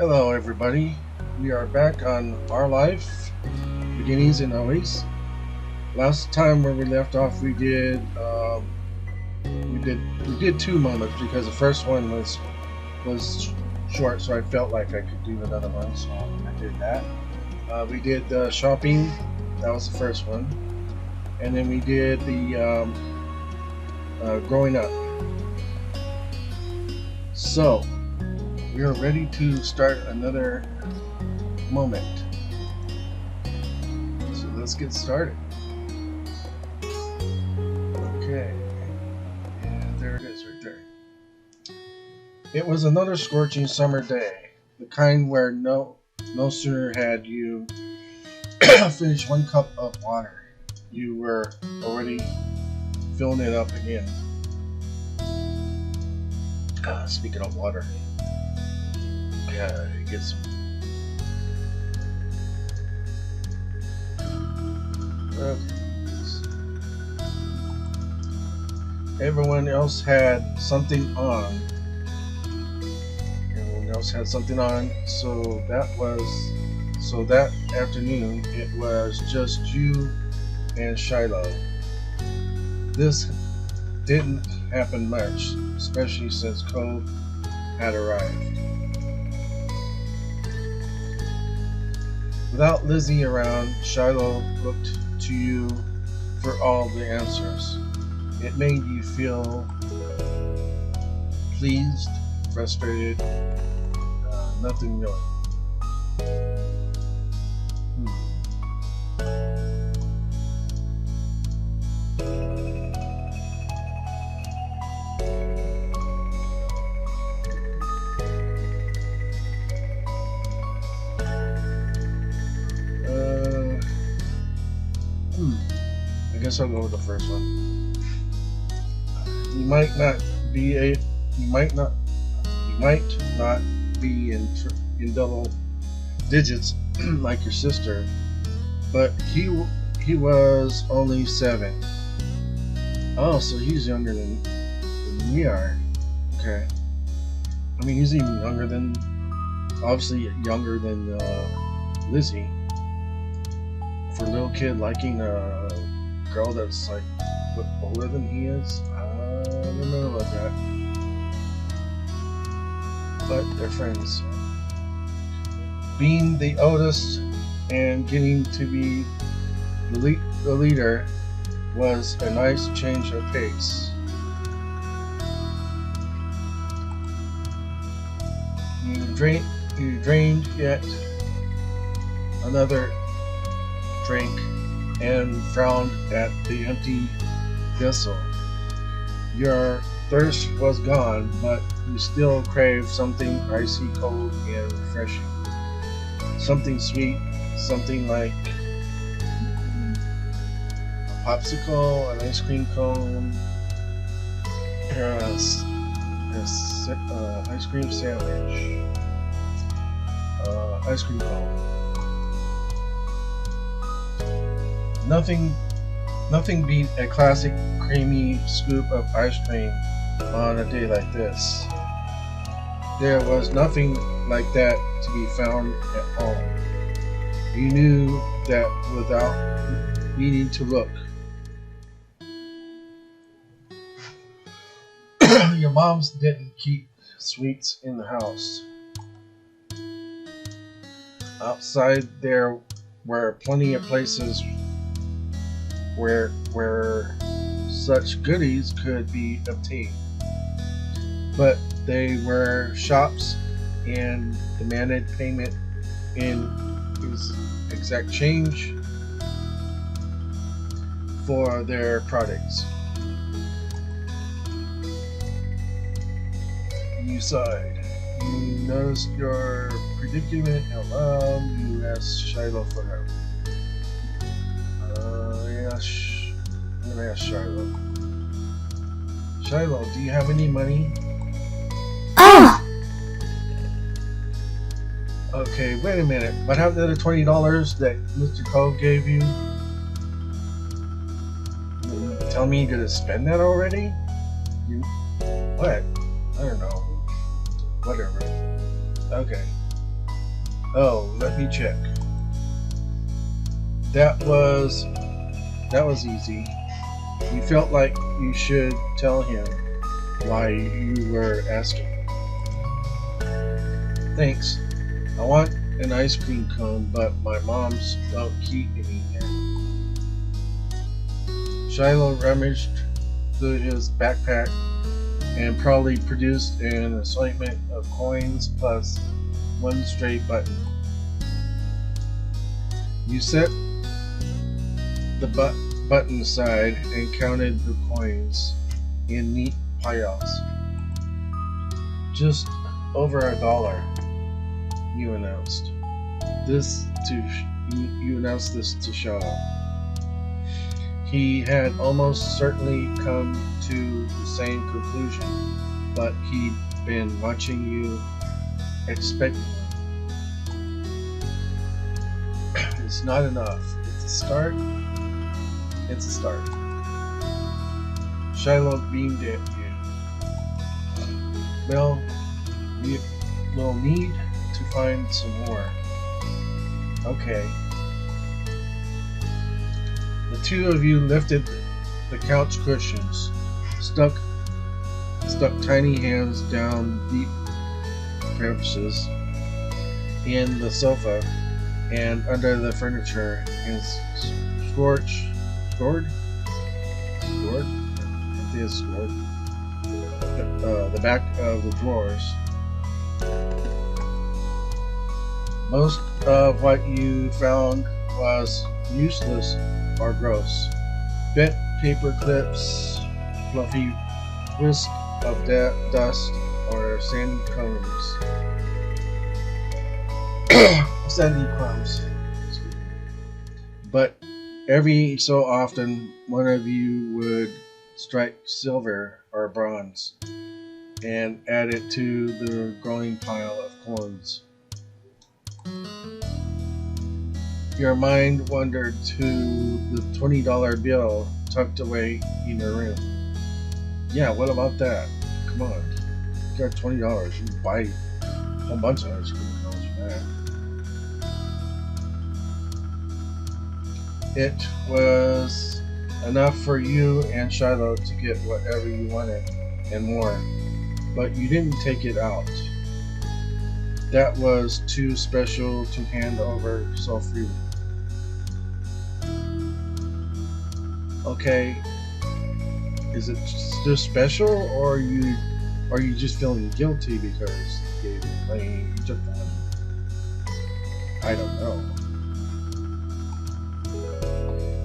Hello, everybody. We are back on Our Life, Beginnings and Always. Last time where we left off, we did two moments because the first one was short, so I felt like I could do another one, so I did that. We did the shopping. That was the first one, and then we did the growing up. So we are ready to start another moment. So let's get started. Okay. And there it is right there. It was another scorching summer day, the kind where no sooner had you finished one cup of water, you were already filling it up again. Speaking of water, get some. Everyone else had something on. So that afternoon it was just you and Shiloh. This didn't happen much, especially since Cove had arrived. Without Lizzie around, Shiloh looked to you for all the answers. It made you feel pleased, frustrated, nothing really. I guess I'll go with the first one. You might not be in double digits like your sister, but he was only 7. Oh, so he's younger than we are. Okay. I mean, he's even obviously younger than Lizzie. For a little kid liking a girl that's like older than he is, I don't know about that. But they're friends. Being the oldest and getting to be the leader was a nice change of pace. You drained yet another drink and frowned at the empty vessel. Your thirst was gone, but you still craved something icy cold and refreshing. Something sweet, something like a popsicle, an ice cream cone, ice cream sandwich, ice cream cone. Nothing beat a classic creamy scoop of ice cream on a day like this. There was nothing like that to be found at home. You knew that without needing to look. Your moms didn't keep sweets in the house. Outside there were plenty of places where such goodies could be obtained, but they were shops and demanded payment in exact change for their products. You sighed. You noticed your predicament out loud. You asked Shiloh for help. I'm gonna ask Shiloh. Shiloh, do you have any money? Ah! Okay, wait a minute. What happened to the $20 that Mr. Cove gave you? Tell me you're gonna spend that already? What? I don't know. Whatever. Okay. Oh, let me check. That was easy. You felt like you should tell him why you were asking. Thanks. I want an ice cream cone, but my mom's don't keep any here. Shiloh rummaged through his backpack and probably produced an assortment of coins plus one stray button. You set the button aside and counted the coins in neat piles. Just over $1, you announced. You announced this to Shiloh. He had almost certainly come to the same conclusion, but he'd been watching you expectantly. It's not enough. It's a start. It's a start. Shiloh beamed at you. Well, we'll need to find some more. Okay. The two of you lifted the couch cushions, stuck tiny hands down deep crevices in the sofa and under the furniture and scored the back of the drawers. Most of what you found was useless or gross. Bent paper clips, fluffy wisp of dust, or sandy crumbs. Sandy crumbs. But every so often, one of you would strike silver or bronze and add it to the growing pile of coins. Your mind wandered to the $20 bill tucked away in your room. Yeah, what about that? Come on. You got $20. You can buy a whole bunch of ice cream cones for that. It was enough for you and Shiloh to get whatever you wanted and more, but you didn't take it out. That was too special to hand over so freely. Okay, is it just special, or are you just feeling guilty because you gave the money, you took the money? I don't know.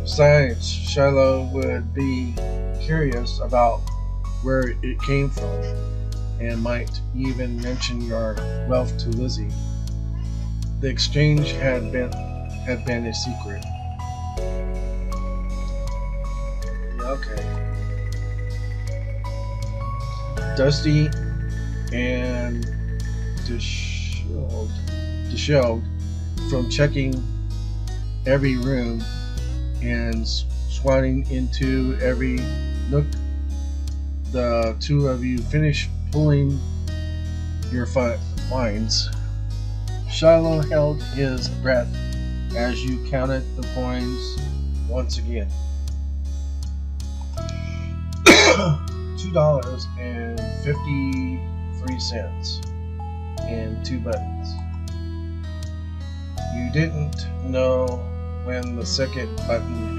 Besides, Shiloh would be curious about where it came from, and might even mention your wealth to Lizzie. The exchange had been a secret. Okay. Dusty and disheveled from checking every room and swatting into every nook, the two of you finished pulling your finds. Shiloh held his breath as you counted the coins once again. $2.53 and 2 buttons. You didn't know when the second button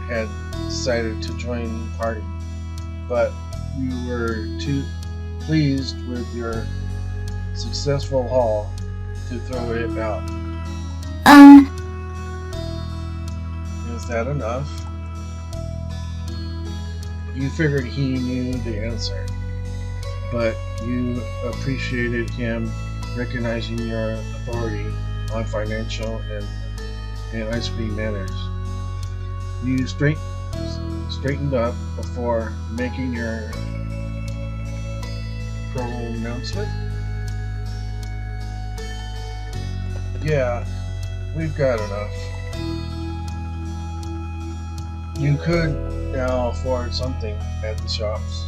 had decided to join the party, but you were too pleased with your successful haul to throw it out. Is that enough? You figured he knew the answer, but you appreciated him recognizing your authority on financial and ice cream matters. You straightened up before making your pronouncement. Yeah, we've got enough. You could now afford something at the shops,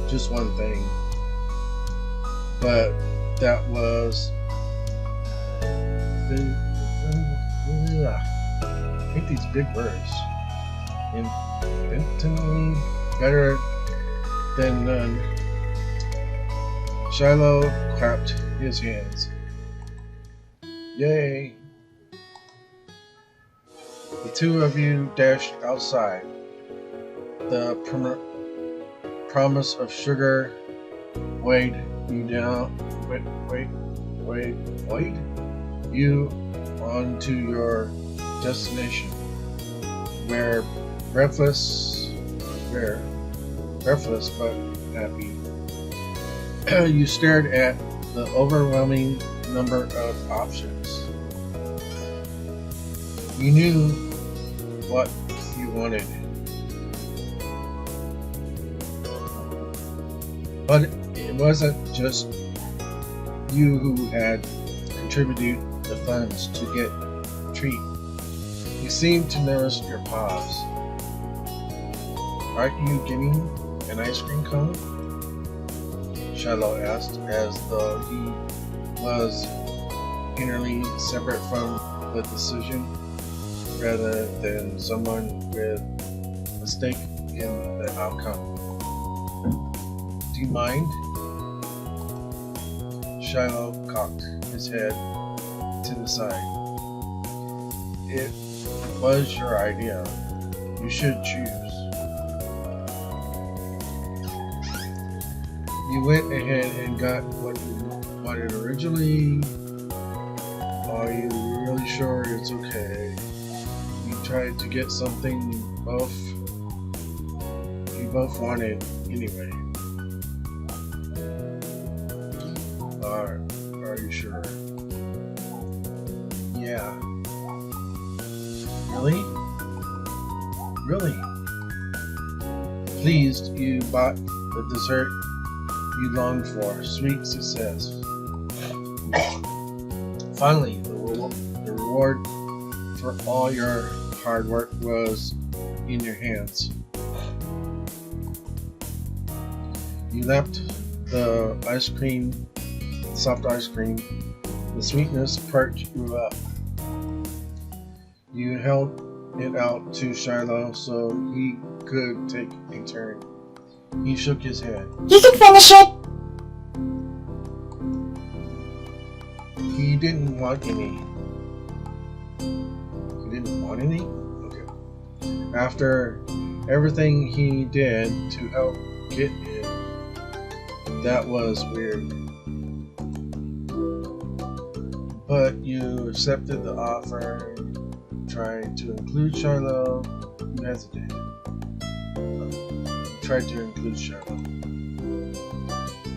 just one thing, but that was I hate these big words. Infinitely better than none. Shiloh clapped his hands. Yay! The two of you dashed outside. The promise of sugar weighed you down. Weighed you onto your destination. Where breathless but happy. You stared at the overwhelming number of options. You knew what you wanted. But it wasn't just you who had contributed the funds to get a treat. You seemed to notice your pause. Aren't you getting an ice cream cone? Shiloh asked, as though he was entirely separate from the decision, rather than someone with a stake in the outcome. Do you mind? Shiloh cocked his head to the side. It was your idea. You should choose. You went ahead and got what you wanted originally. Are you really sure it's okay? You tried to get something you both wanted anyway. Are you sure? Yeah. Really? Pleased, you bought the dessert you longed for. Sweet success. Finally, the reward for all your hard work was in your hands. You lapped the soft ice cream. The sweetness perked you up. You held it out to Shiloh so he could take a turn. He shook his head. You can finish it. He didn't want any. Okay. After everything he did to help get it, that was weird. But you accepted the offer, tried to include Shiloh. You hesitated. Tried to include Shiloh.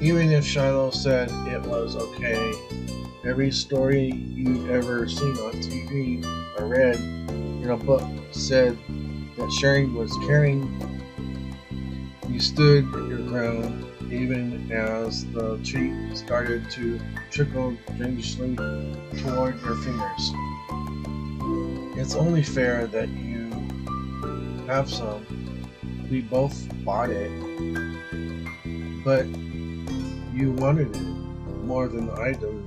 Even if Shiloh said it was okay, every story you'd ever seen on TV or read in a book said that sharing was caring. You stood your ground even as the treat started to trickle dangerously toward your fingers. It's only fair that you have some. We both bought it, but you wanted it more than I do.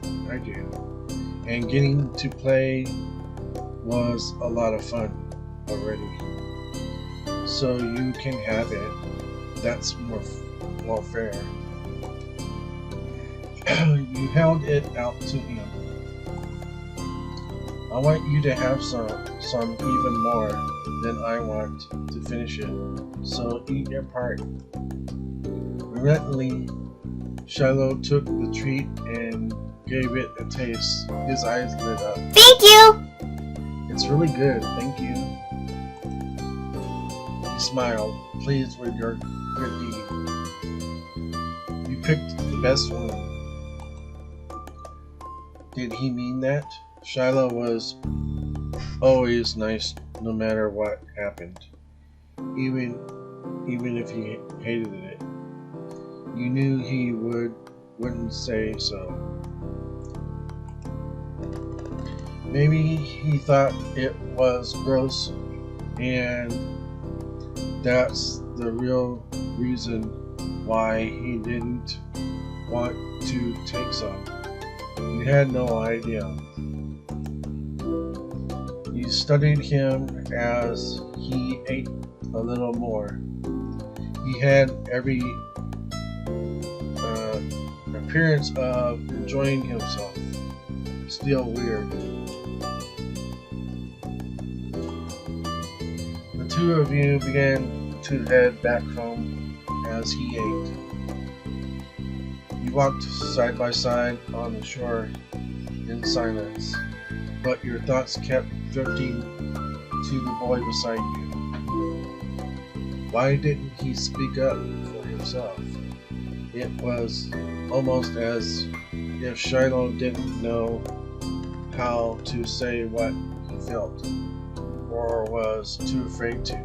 And getting to play was a lot of fun already. So you can have it. That's more fair. You held it out to him. I want you to have some even more than I want to finish it. So eat your part. Reluctantly, Shiloh took the treat and gave it a taste. His eyes lit up. Thank you. It's really good, thank you. He smiled, pleased with your good deed. You picked the best one. Did he mean that? Shiloh was always nice no matter what happened. Even if he hated it. You knew he wouldn't say so. Maybe he thought it was gross, and that's the real reason why he didn't want to take some. You had no idea. You studied him as he ate a little more. He had every appearance of enjoying himself. Still weird. The two of you began to head back home as he ate. You walked side by side on the shore in silence, but your thoughts kept drifting to the boy beside you. Why didn't he speak up for himself? It was almost as if Shiloh didn't know how to say what he felt, or was too afraid to.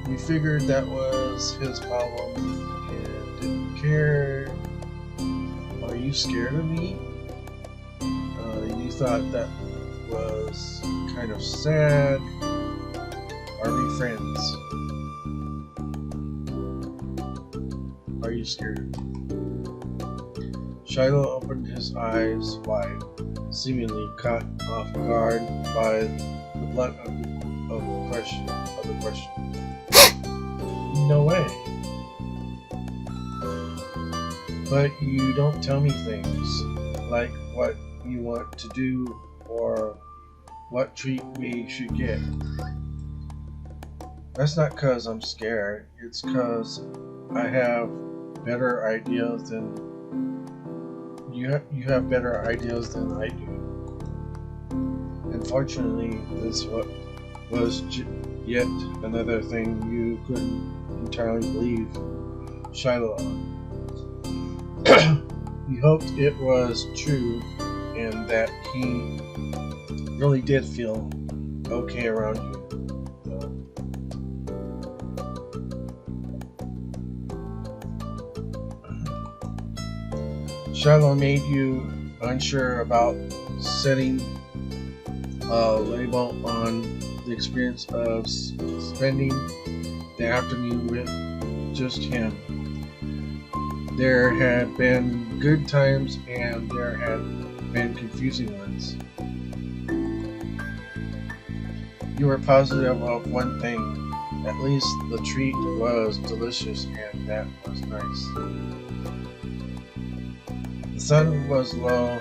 You figured that was his problem and didn't care. Are you scared of me? You thought that was kind of sad. Are we friends? Are you scared? Shiloh opened his eyes wide, seemingly caught off guard by the blunt of the question. No way. But you don't tell me things, like what you want to do or what treat we should get. That's not 'cause I'm scared, it's 'cause I have better ideas than you have better ideas than I do. Unfortunately, this was yet another thing you couldn't entirely believe Shiloh on. You hoped it was true and that he really did feel okay around you. Shiloh made you unsure about setting a label on the experience of spending the afternoon with just him. There had been good times and there had been confusing ones. You were positive of one thing, at least the treat was delicious and that was nice. The sun was low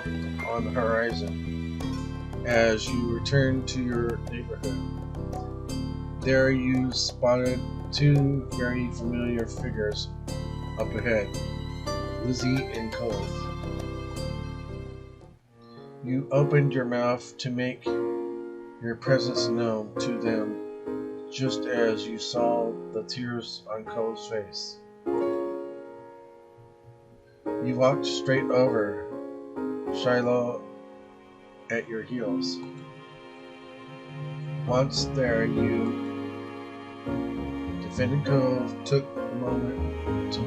on the horizon as you returned to your neighborhood. There you spotted two very familiar figures up ahead, Lizzie and Cove. You opened your mouth to make your presence known to them just as you saw the tears on Cove's face. You walked straight over, Shiloh at your heels. Once there, you defended Cove, took a moment to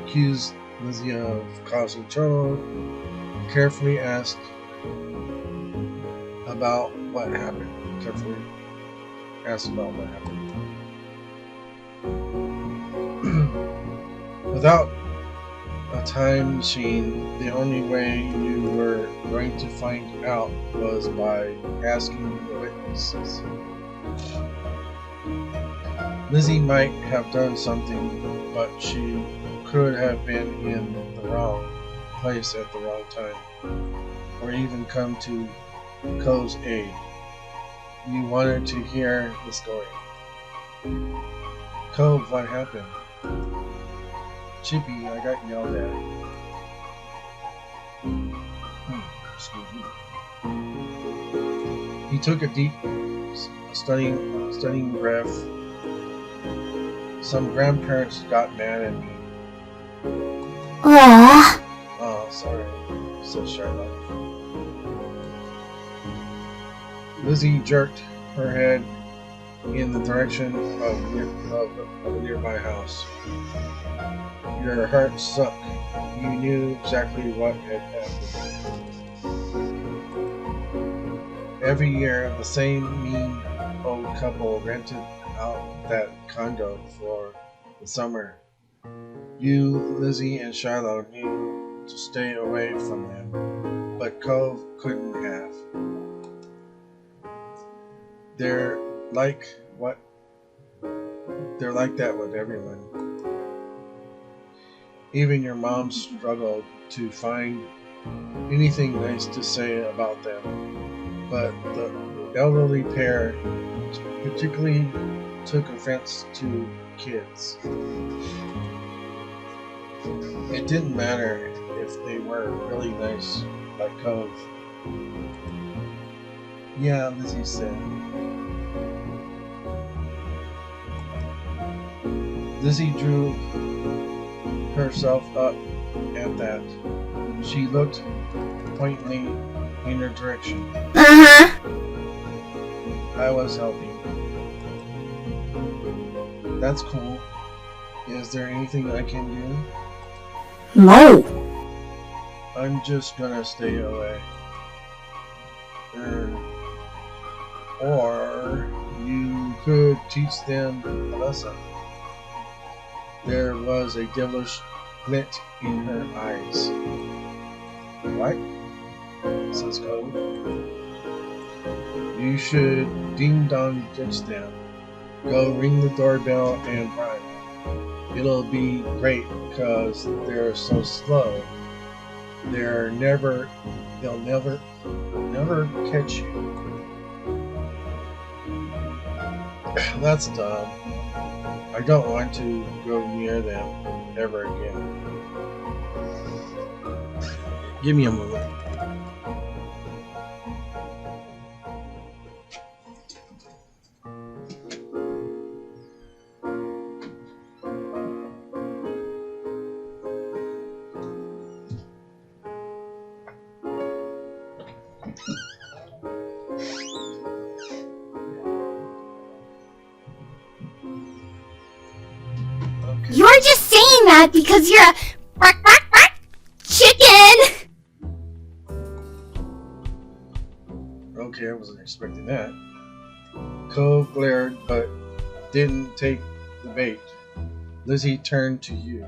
accuse Lizzie of causing trouble, carefully asked about what happened. Without a time machine, the only way you were going to find out was by asking the witnesses. Lizzie might have done something, but she could have been in the wrong place at the wrong time, or even come to Cove's aid. You wanted to hear the story. Cove, what happened? Chippy, I got yelled at. Excuse me. He took a deep, stunning breath. Some grandparents got mad at me. Oh, sorry, said Charlotte. Lizzie jerked her head in the direction of a nearby house. Your heart sunk. You knew exactly what had happened. Every year, the same mean old couple rented out that condo for the summer. You, Lizzie, and Shiloh knew to stay away from them, but Cove couldn't have. They're like that with everyone. Even your mom struggled to find anything nice to say about them, but the elderly pair particularly took offense to kids. It didn't matter if they were really nice, like Cove. Yeah, Lizzie said. Lizzie drew herself up at that. She looked pointedly in her direction. Uh-huh. I was helping. That's cool. Is there anything I can do? No. I'm just gonna stay away. Or you could teach them a lesson. There was a devilish glint in her eyes. What? Says Cove. You should ding-dong ditch them. Go ring the doorbell and run. It'll be great because they're so slow. They'll never catch you. That's dumb. I don't want to go near them ever again. Give me a moment. You're just saying that because you're a chicken! Okay, I wasn't expecting that. Cove glared but didn't take the bait. Lizzie turned to you.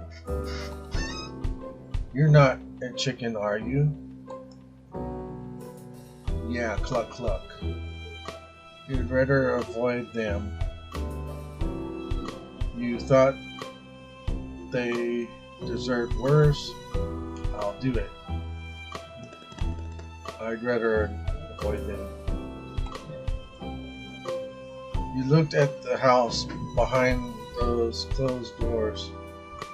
You're not a chicken, are you? Yeah, cluck cluck. You'd rather avoid them. You thought they deserved worse? I'll do it. I'd rather avoid them. You looked at the house. Behind those closed doors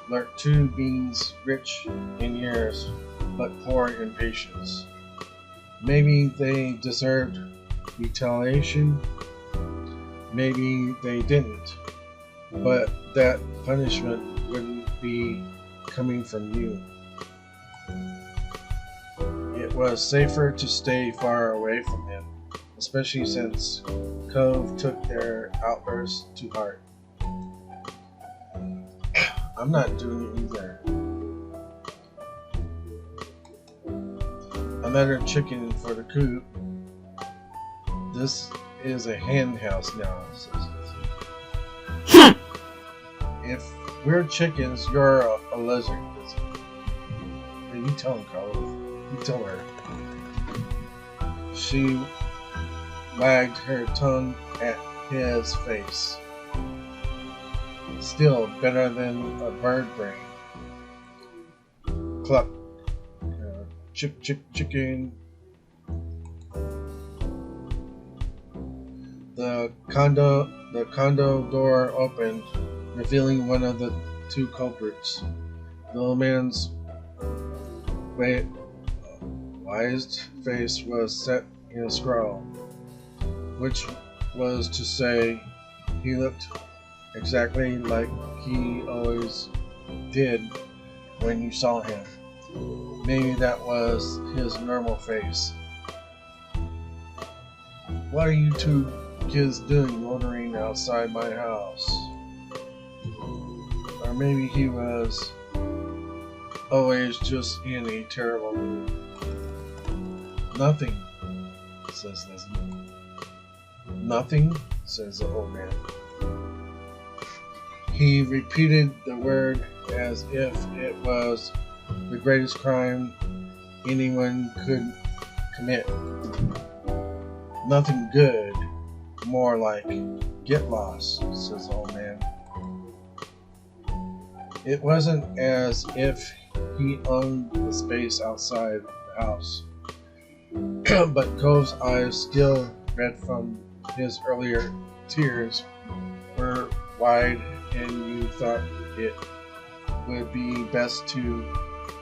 lurked two beings rich in years but poor in patience. Maybe they deserved retaliation. Maybe they didn't. But that punishment wouldn't be coming from you. It was safer to stay far away from him, especially since Cove took their outbursts to heart. I'm not doing it either. Another chicken for the coop. This is a hen house now, says Lizzie. If we're chickens, you're a lizard. Hey, you tell him, Cove. You tell her. She wagged her tongue at his face. Still better than a bird brain. Cluck. Chicken. The condo door opened, revealing one of the two culprits. The old man's wise face was set in a scrawl, which was to say he looked exactly like he always did when you saw him. Maybe that was his normal face. What are you two kids doing loitering outside my house? Or maybe he was always just in a terrible mood. Nothing, says Lizzie. Nothing, says the old man. He repeated the word as if it was the greatest crime anyone could commit. Nothing good, more like get lost, says the old man. It wasn't as if he owned the space outside the house, but Cove's eyes, still red from his earlier tears, were wide, and you thought it would be best to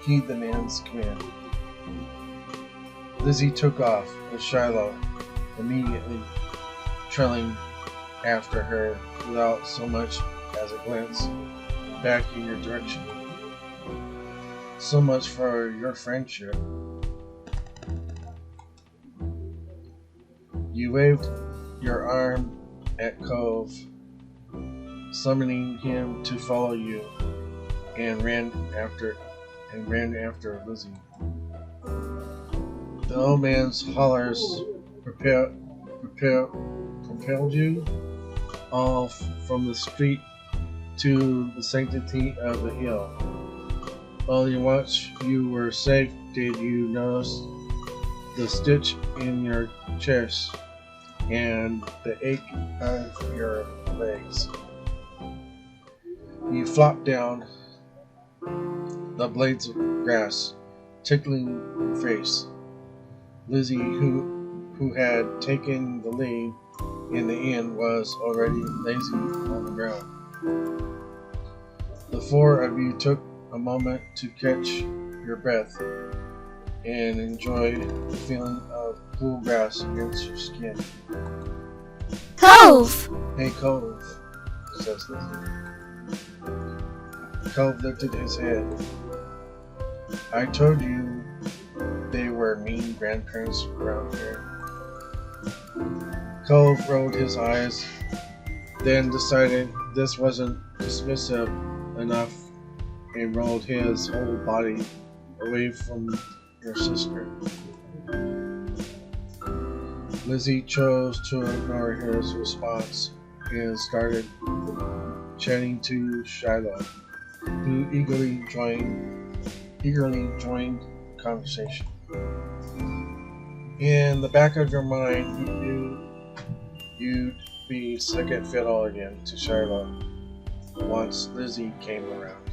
heed the man's command. Lizzie took off, with Shiloh immediately trailing after her without so much as a glance back in your direction. So much for your friendship. You waved your arm at Cove, summoning him to follow you, and ran after Lizzie. The old man's hollers propelled you off from the street to the sanctity of the hill. While once you were safe, did you notice the stitch in your chest and the ache of your legs? You flopped down, the blades of grass tickling your face. Lizzie, who had taken the lead in the end, was already lazy on the ground. The four of you took a moment to catch your breath and enjoy the feeling of cool grass against your skin. Cove! Hey, Cove, says Lizzie. Cove lifted his head. I told you they were mean grandparents around here. Cove rolled his eyes, then decided this wasn't dismissive enough and rolled his whole body away from your sister. Lizzie chose to ignore his response and started chatting to Shiloh, who eagerly joined the conversation. In the back of your mind, you knew you'd be second fiddle again to Shiloh once Lizzie came around.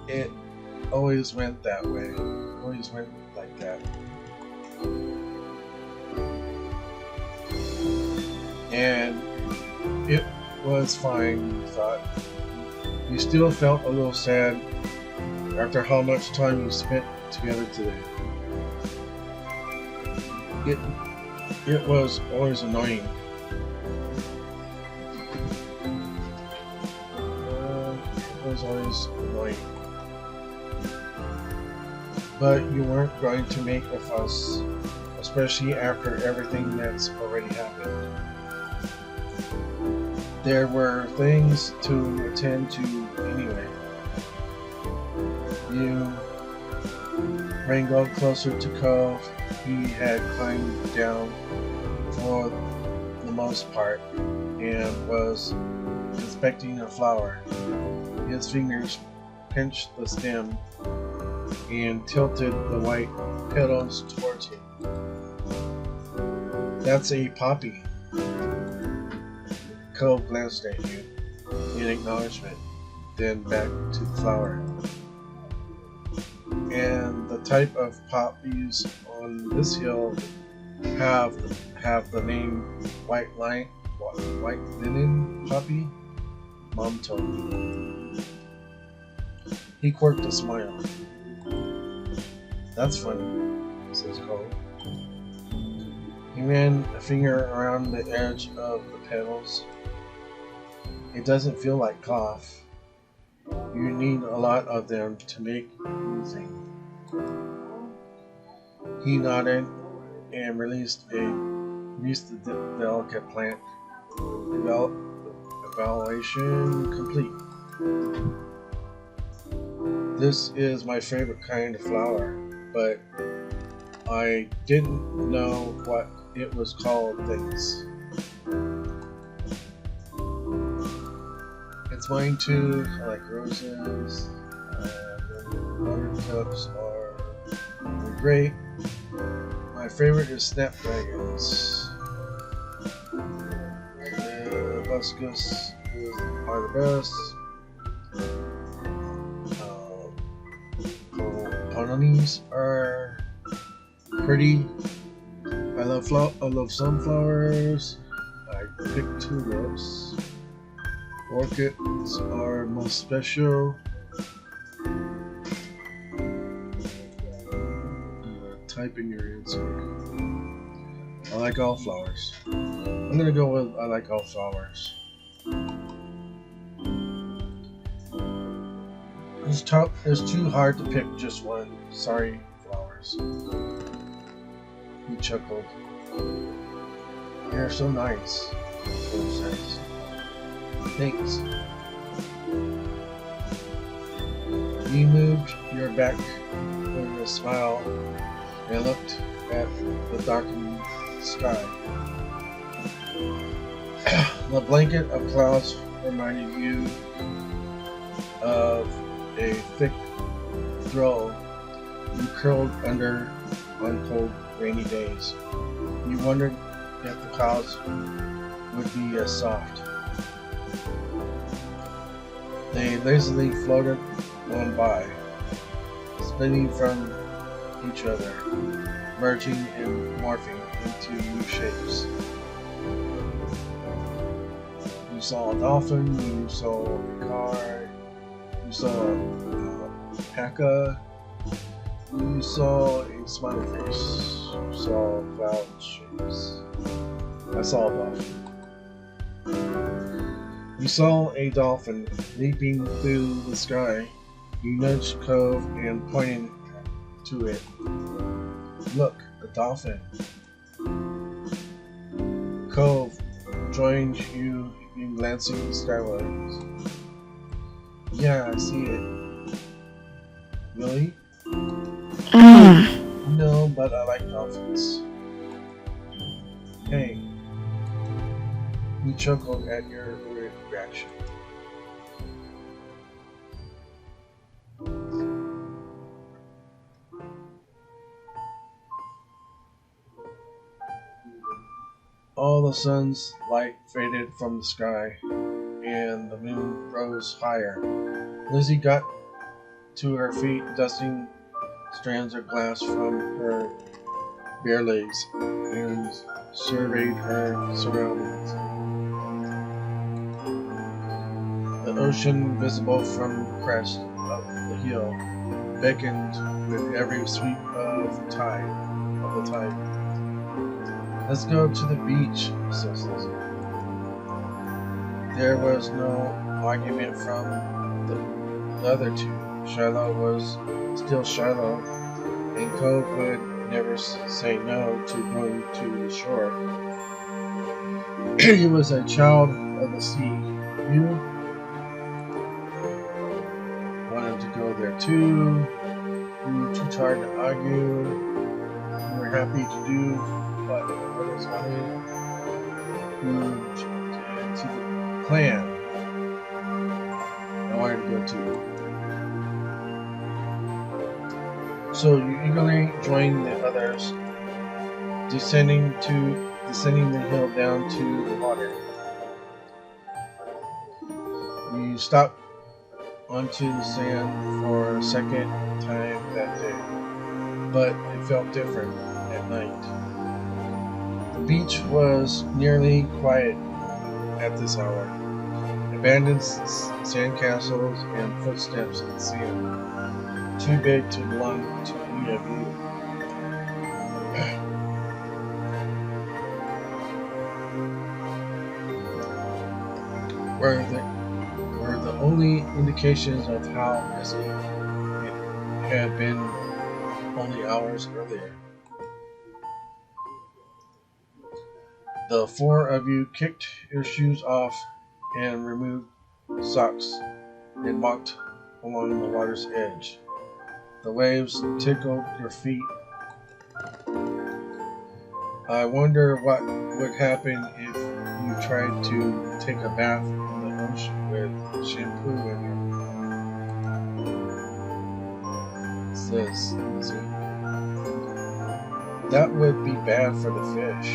It always went that way. Always went like that. And it was fine, you thought. You still felt a little sad after how much time you spent together today. It was always annoying. But you weren't going to make a fuss, especially after everything that's already happened. There were things to attend to anyway. You wrangled closer to Cove. He had climbed down for the most part and was inspecting a flower. His fingers pinched the stem and tilted the white petals towards him. That's a poppy. Cove glanced at you in acknowledgement, then back to the flower. And the type of poppies on this hill have the name white linen poppy? Mom told me. He quirked a smile. That's funny, says Cole. He ran a finger around the edge of the petals. It doesn't feel like cloth. You need a lot of them to make anything. He nodded and released the delicate plant. Evaluation complete. This is my favorite kind of flower, but I didn't know what it was called. Things. It's mine too. I like roses. Other buttercups are great. My favorite is snapdragons. The hibiscus are the best. Peonies are pretty. I love sunflowers. I pick tulips. Orchids are most special. Type in your answer. I like all flowers. I'm gonna go with I like all flowers. It's too hard to pick just one. Sorry, flowers. He chuckled. You're so nice, Cove says. Thanks. You moved your back with a smile and looked at the darkening sky. The blanket of clouds reminded you of a thick throw you curled under on cold, rainy days. You wondered if the clouds would be as soft. They lazily floated on by, spinning from each other, merging and morphing into new shapes. You saw a dolphin, you saw a car, you saw a paca, you saw a smiley face, you saw cloud shapes. I saw a dolphin. You saw a dolphin leaping through the sky. You nudged Cove and pointed to it. Look, a dolphin. Cove joined you in glancing skywards. Yeah, I see it. Really? No, but I like dolphins. Hey. He chuckled at your reaction. All the sun's light faded from the sky, and the moon rose higher. Lizzie got to her feet, dusting strands of glass from her bare legs, and surveyed her surroundings. The ocean, visible from the crest of the hill, beckoned with every sweep of the tide. Let's go to the beach, says Lizzie. There was no argument from the other two. Shiloh was still Shiloh, and Cove would never say no to going to the shore. He was a child of the sea. You wanted to go there too. You were too tired to argue. You were happy to do what others wanted. You did to the plan. I wanted to go too. So you eagerly joined the others, descending the hill down to the water. You stopped onto the sand for a second time that day, but it felt different at night. The beach was nearly quiet at this hour. Abandoned sandcastles and footsteps in the sand, too big to belong to any of you. Were the only indications of how busy it had been only hours earlier. The four of you kicked your shoes off and removed socks and walked along the water's edge. The waves tickled your feet. I wonder what would happen if you tried to take a bath in the ocean with shampoo in What's this? Lizzie? That would be bad for the fish,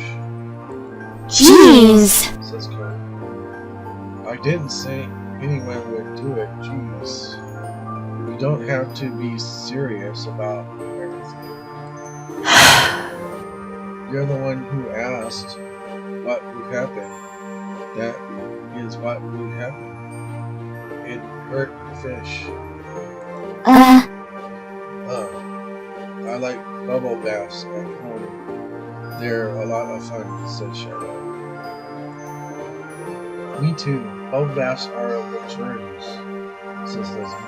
Jeez. says Cove. I didn't say anyone would do it, jeez. You don't have to be serious about everything. You're the one who asked what would happen. That is what would happen. It hurt the fish. I like bubble baths at home. They're a lot of fun, said Charlotte. Me too. Bubble baths are luxurious, says Lizzie.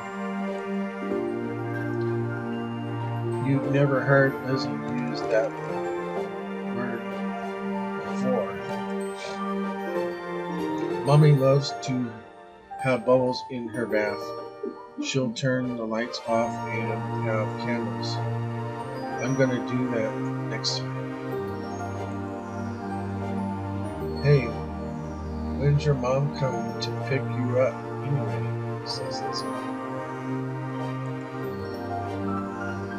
You've never heard Lizzie use that word before. Mommy loves to have bubbles in her bath. She'll turn the lights off and have candles. I'm gonna do that next time. Hey, when's your mom coming to pick you up anyway? Says Lizzie.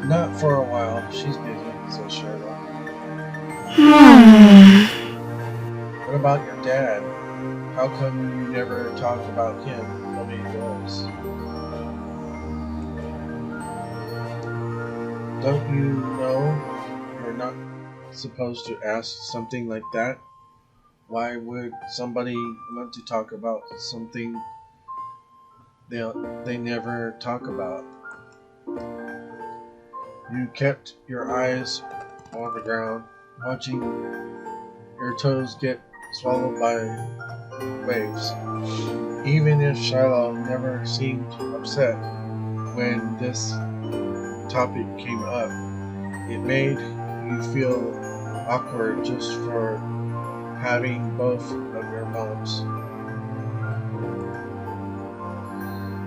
Not for a while. She's busy, says Charlotte. What about your dad? How come you never talk about him? Nobody does. Don't you know you're not supposed to ask something like that? Why would somebody want to talk about something they never talk about? You kept your eyes on the ground, watching your toes get swallowed by waves. Even if Shiloh never seemed upset when this topic came up, it made you feel awkward just for having both of your moms.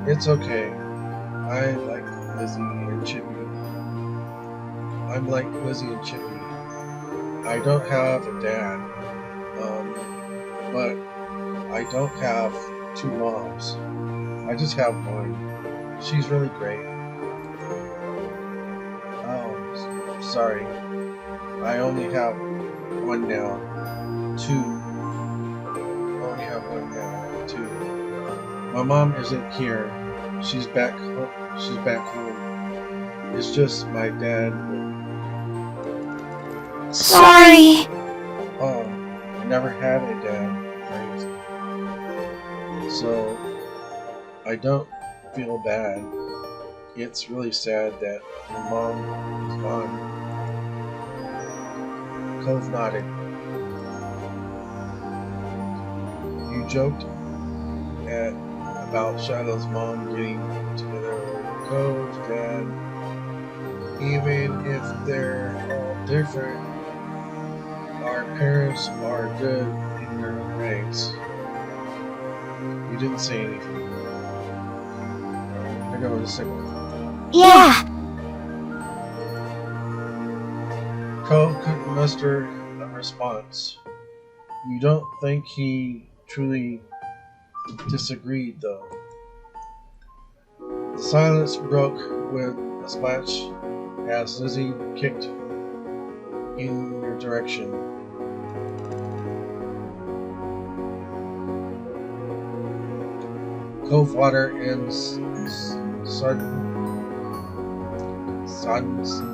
It's okay. I like Lizzie and Chippy. I'm like Lizzie and Chippy. I don't have a dad, but I don't have two moms. I just have one. She's really great. Oh, sorry. I only have one now. Only have one now. Two. My mom isn't here. She's back home. It's just my dad. Sorry. Oh, I never had a dad. Right? So I don't feel bad. It's really sad that my mom is gone. Cove nodded. You joked about Shiloh's mom getting together with Cove's dad. Even if they're all different, our parents are good in their own ways. You didn't say anything. I go with the second one. Yeah. Cove couldn't muster a response. You don't think he truly disagreed, though. The silence broke with a splash as Lizzie kicked in your direction. Cove water and sodden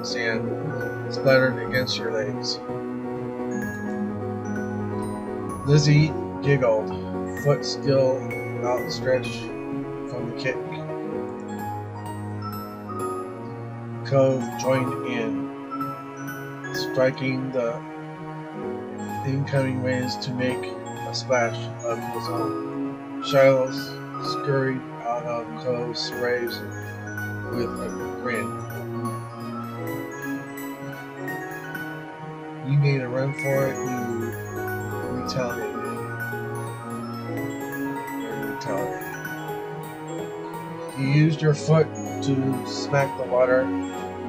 sand splattered against your legs. Lizzie giggled, foot still outstretched from the kick. Cove joined in, striking the incoming waves to make a splash of his own. Shiloh scurried out of Cove's waves with a grin. You made a run for it, you retaliated. You used your foot to smack the water,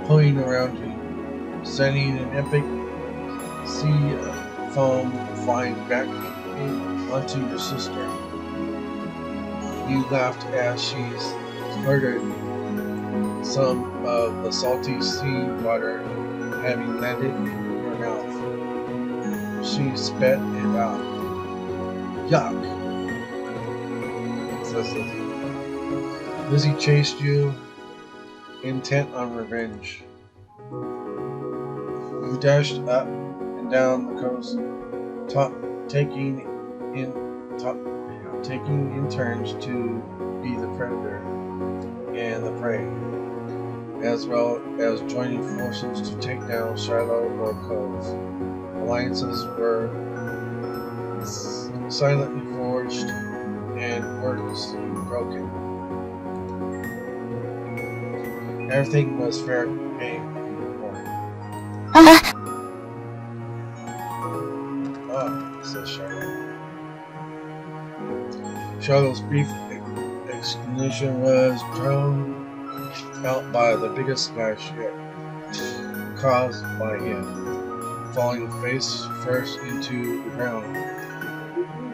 pulling around you, sending an epic sea of foam flying back onto your sister. You laughed as she spluttered some of the salty sea water having landed in her mouth. She spat it out. Yuck, says Lizzie. Lizzie chased you, intent on revenge. You dashed up and down the coast, taking in turns to be the predator and the prey, as well as joining forces to take down Shiloh or Cove. Alliances were silently forged and words broken. Everything was fair game. Says Shiloh. Shiloh's brief explanation was drowned out by the biggest splash yet, caused by him falling face first into the ground.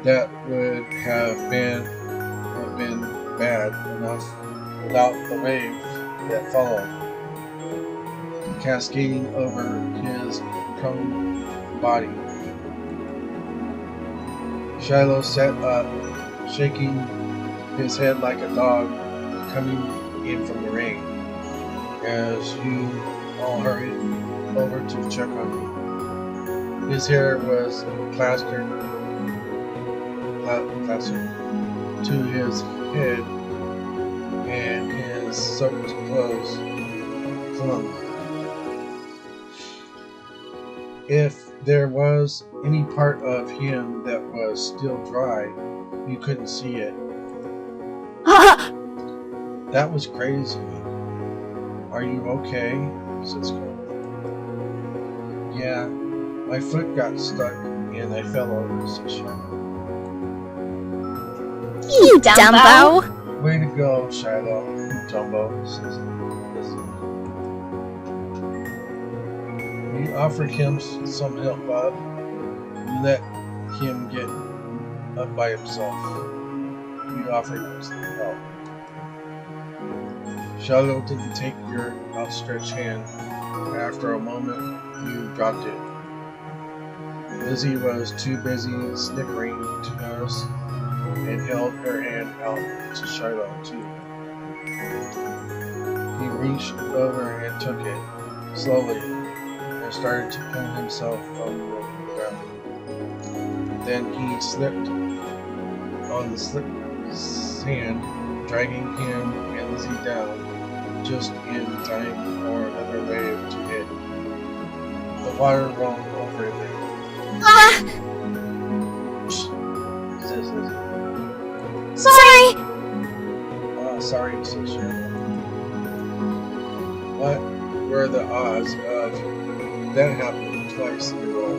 That would have been bad enough without the wave that followed, cascading over his prone body. Shiloh sat up, shaking his head like a dog coming in from the rain, as you all hurried over to check on him. His hair was plastered to his head, and his soaked clothes clung. If there was any part of him that was still dry, you couldn't see it. That was crazy. Are you okay? Says Cole. Yeah, my foot got stuck and I fell over, says Shiloh. You Dumbo! Way to go, Shiloh. Dumbo, says Lizzie. You offered him some help, Bob. You let him get up by himself. You offered him some help. Shiloh didn't take your outstretched hand. After a moment, you dropped it. Lizzie was too busy snickering to notice and held her hand out to Shiloh too. He reached over and took it slowly and started to pull himself from the ground. Then he slipped on the slick sand, dragging him and Lizzie down just in time for another wave to hit. The water rolled over them. Says Lizzie. Sorry! Sorry, says Shiloh. What were the odds of that happening twice in a row?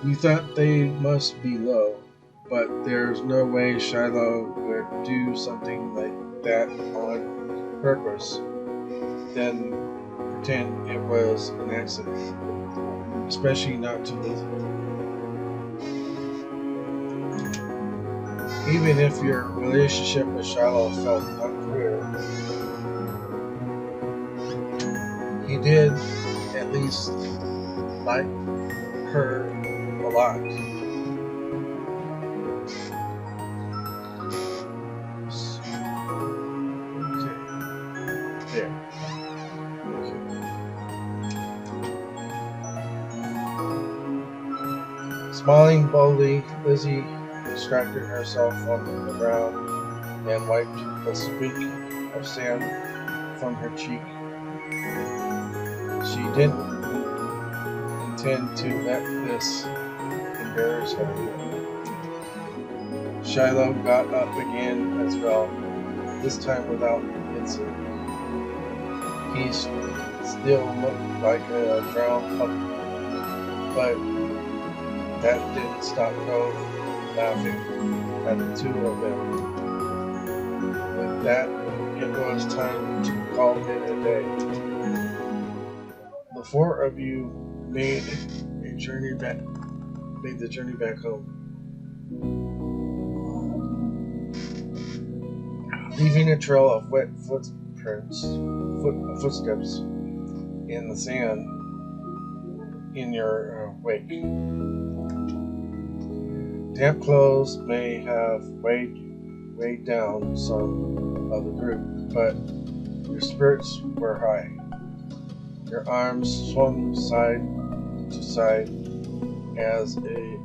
We thought they must be low, but there's no way Shiloh would do something like that on purpose, then pretend it was an accident, especially not to Lizzie. Even if your relationship with Shiloh felt unclear, he did at least like her a lot. Okay. There. Okay. Smiling boldly, Lizzie extracted herself from the ground and wiped the streak of sand from her cheek. She didn't intend to let this embarrass her. Shiloh got up again as well, this time without incident. He still looked like a drowned puppy, but that didn't stop Cove laughing at the two of them. With that, it was time to call it a day. The four of you made the journey back home, leaving a trail of wet footsteps in the sand in your wake. Damp clothes may have weighed down some of the group, but your spirits were high. Your arms swung side to side as a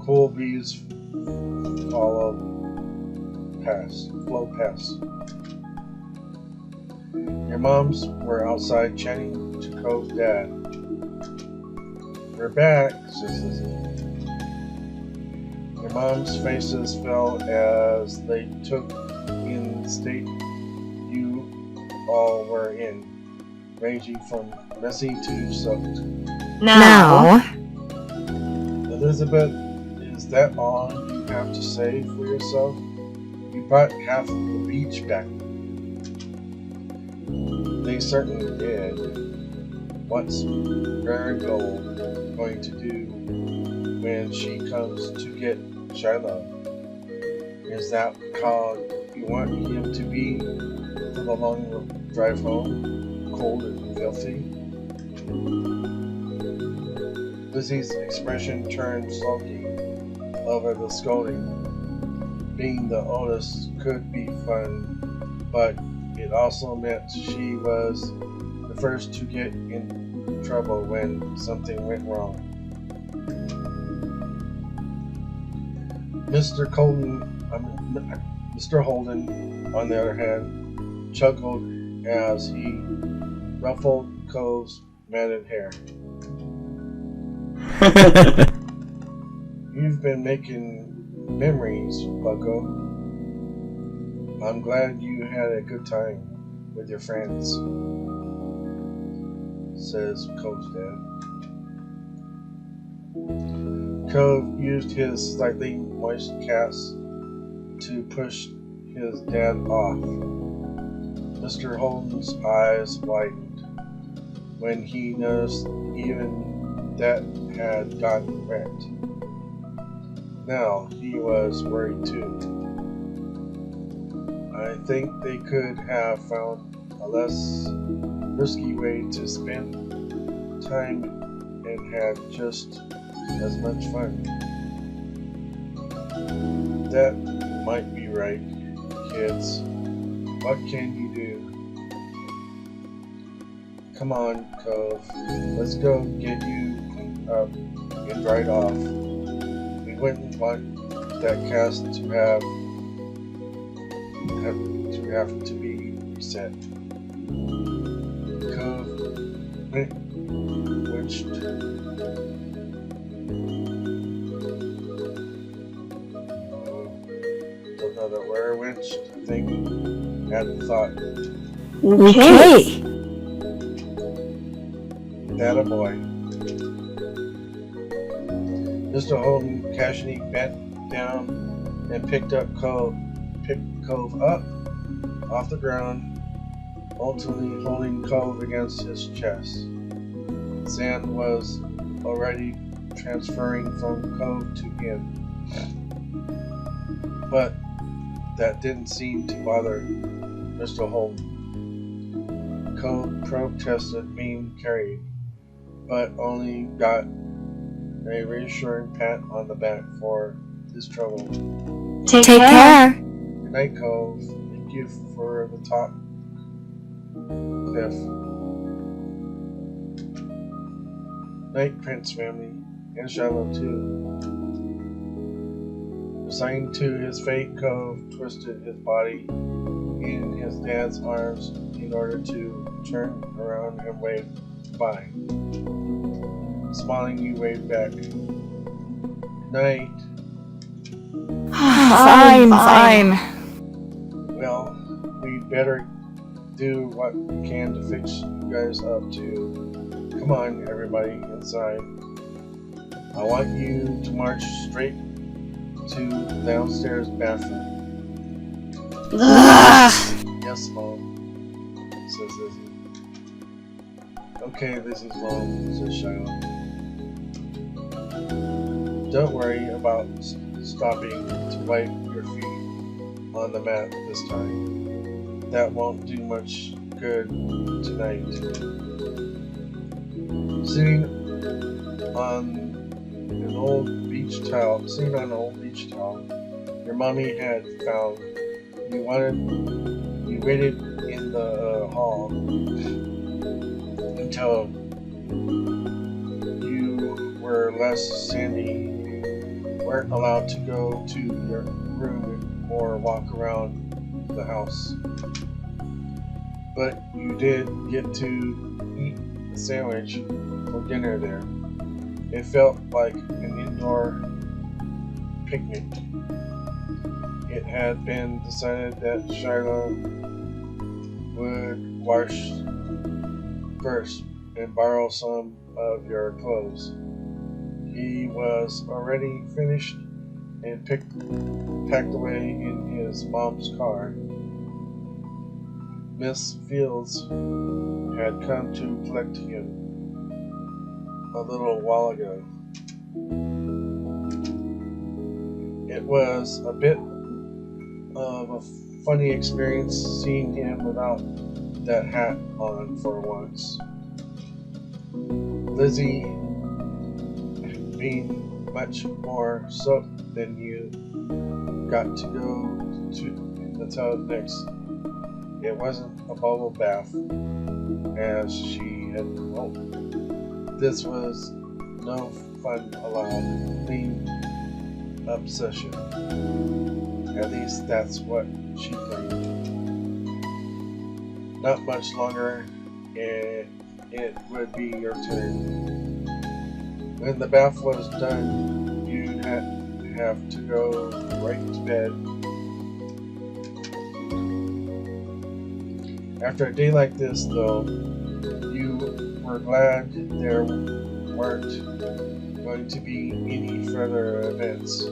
cool breeze flowed past. Your moms were outside chatting to Cove's dad. "We're back," says Lizzie. Your mom's faces fell as they took in the state you all were in, ranging from messy to soaked. No. "Elizabeth, is that all you have to say for yourself? You brought half the beach back." "They certainly did. What's Marigold going to do when she comes to get Shiloh? Is that how you want him to be for the long drive home, cold and filthy?" Lizzie's expression turned sulky over the scolding. Being the oldest could be fun, but it also meant she was the first to get in trouble when something went wrong. Mr. Holden, on the other hand, chuckled as he ruffled Cove's matted hair. "You've been making memories, Bucko. I'm glad you had a good time with your friends," says Cove's dad. Cove used his slightly moist cast to push his dad off. Mr. Holden's eyes widened when he noticed even that had gotten wet. Now he was worried too. I think they could have found a less risky way to spend time and had just as much fun. That might be right, kids. What can you do? Come on, Cove. Let's go get you cleaned up and dried off. We wouldn't want that cast to have to be reset. Cove winched. Don't know that word winched. I think had the thought. Okay. That a boy. Mr. Holden casually bent down and picked Cove up off the ground, ultimately holding Cove against his chest. Sand was already transferring from Cove to him, but that didn't seem to bother Mr. Holden. Cove protested being carried, but only got a reassuring pat on the back for his trouble. Take care. Good night, Cove. Thank you for the top cliff. Night, Prince family, and Shiloh too. Resigned to his fate, Cove twisted his body in his dad's arms in order to turn around and wave bye. Smiling, you waved back. Good night. Fine. Well, we'd better do what we can to fix you guys up too. Come on, everybody, inside. I want you to march straight to the downstairs bathroom. Yes, Mom, says Lizzie. Okay, Lizzie's mom, says Shiloh. Don't worry about stopping to wipe your feet on the mat this time. that won't do much good tonight. Sitting on an old beach towel, your mommy had found. You waited in the hall until you were less sandy, weren't allowed to go to your room or walk around the house. But you did get to eat a sandwich for dinner there. It felt like an indoor picnic. It had been decided that Shiloh would wash first and borrow some of your clothes. He was already finished and packed away in his mom's car. Miss Fields had come to collect him a little while ago. It was a bit of a funny experience seeing him without that hat on for once. Lizzie, being much more soaked than you, got to go to the tub next. It wasn't a bubble bath as she had hoped. This was no fun allowed clean up session. At least that's what she claimed. Not much longer and it would be your turn. When the bath was done, you'd have to go right to bed. After a day like this, though, you were glad there weren't going to be any further events.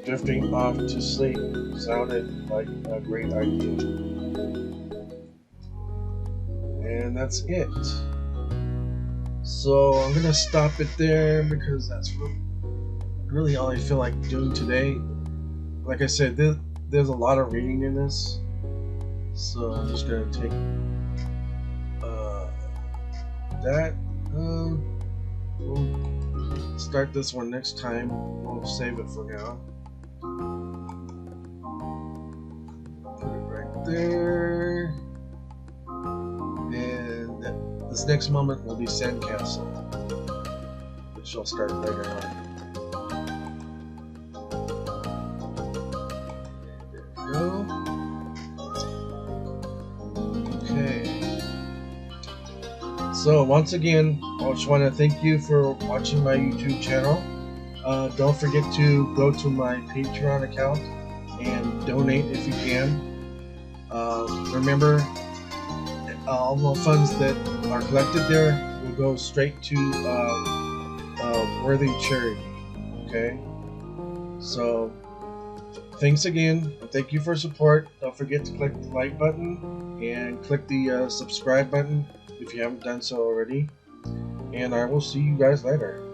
Drifting off to sleep sounded like a great idea. And that's it. So I'm gonna stop it there because that's really all I feel like doing today. Like I said, there's a lot of reading in this, so I'm just gonna take that. We'll start this one next time. We'll save it for now. Put it right there. And this next moment will be Sandcastle, which I'll start later on. So once again, I just want to thank you for watching my YouTube channel. Don't forget to go to my Patreon account and donate if you can. Remember, all the funds that are collected there will go straight to a worthy charity. Okay? So thanks again. Thank you for support. Don't forget to click the like button and click the subscribe button if you haven't done so already. And I will see you guys later.